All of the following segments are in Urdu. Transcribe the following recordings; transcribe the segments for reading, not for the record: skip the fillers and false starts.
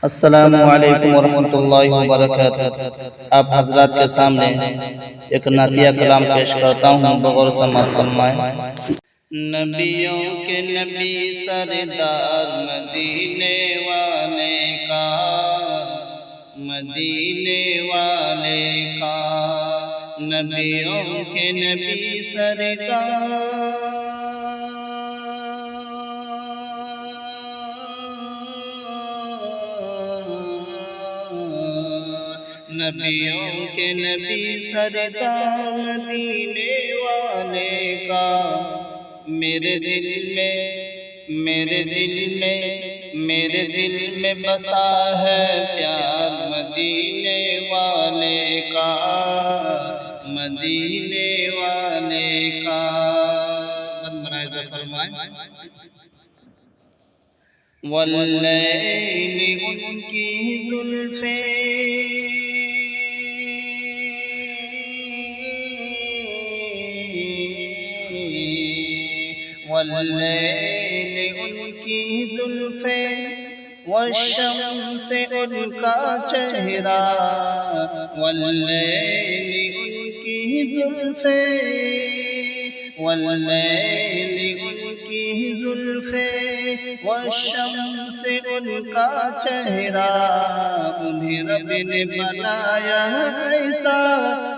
السلام علیکم ورحمۃ اللہ وبرکاتہ۔ آپ حضرات کے سامنے ایک نعتیہ کلام پیش کرتا ہوں، بغور سماعت فرمائیں۔ نبیوں کے نبی سردار مدینے والے کا، مدینے والے کا، نبیوں کے نبی سردار نبیوں کے نبی سردار مدینے والے کا، میرے دل میں بسا ہے پیار مدینے والے کا، مدینے والے کا۔ ملاحظہ فرمائیں۔ واللیل ان کی زلفیں، واللیل ان کی زلفیں، والشمس ان کا چہرہ، واللیل ان کی زلفیں، واللیل ان کی زلفیں، والشمس ان کا چہرہ، انہیں رب نے بنایا ایسا،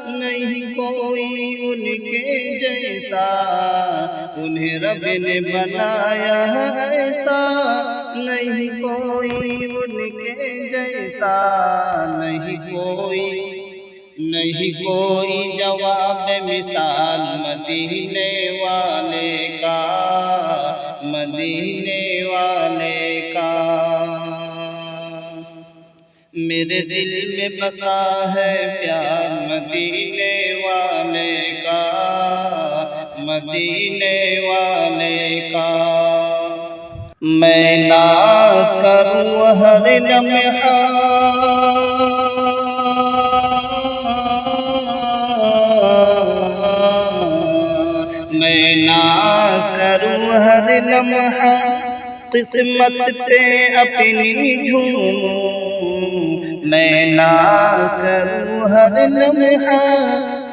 نہیں کوئی ان کے جیسا، انہیں رب نے بنایا ایسا، نہیں کوئی ان کے جیسا، نہیں کوئی جواب مثال مدینے والے کا، مدینے والے کا۔ میرے دل میں بسا ہے پیار مدینے والے کا، مدینے والے کا۔ میں ناز کروں ہر لمحہ، میں ناز کروں ہر لمحہ، قسمت پہ اپنی جھوموں، میں ناز کروں ہر لمحہ،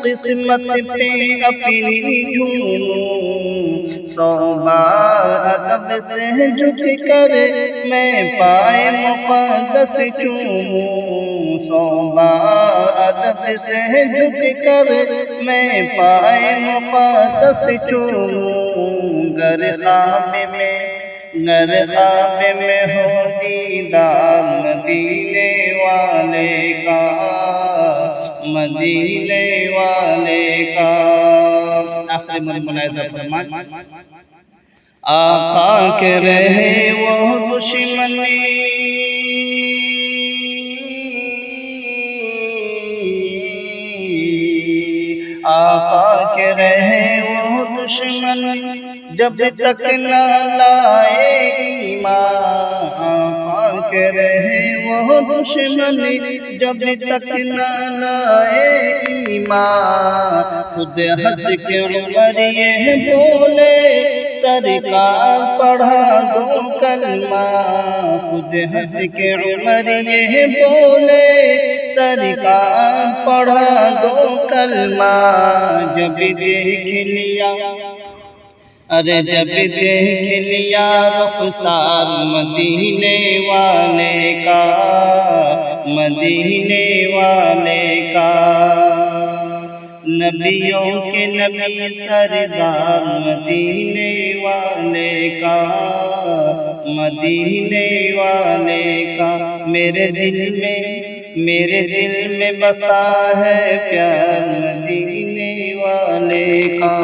قسمت پہ اپنی جھوموں، 100 بار ادب سے جھک کر میں پائے مقدس چوموں، 100 بار ادب سے جھک کر میں پائے مقدس چوموں، گر خواب میں ہو دیدار مدینے والے کا، مدینے والے کا۔ آخر ملاحظہ فرمائیں۔ آقا کے رہے وہ دشمنی، آقا کے رہے وہ دشمنی، جب تک نہ لائے ایمان، آقا کے رہے وہ دشمنی، جب تک نہ لائے ایمان، خود ہنس کے عمر یہ بولے سرکار پڑھا دو کلمہ، خود ہنس کے عمر یہ بولے سرکار پڑھا دو کلمہ، جب دیکھ لیا، ارے جب دیکھ لیا رخسار مدینے والے کا، مدینے والے کا۔ نبیوں کے نبی سردار مدینے والے کا، مدینے والے کا۔ میرے دل میں بسا ہے پیار مدینے والے کا۔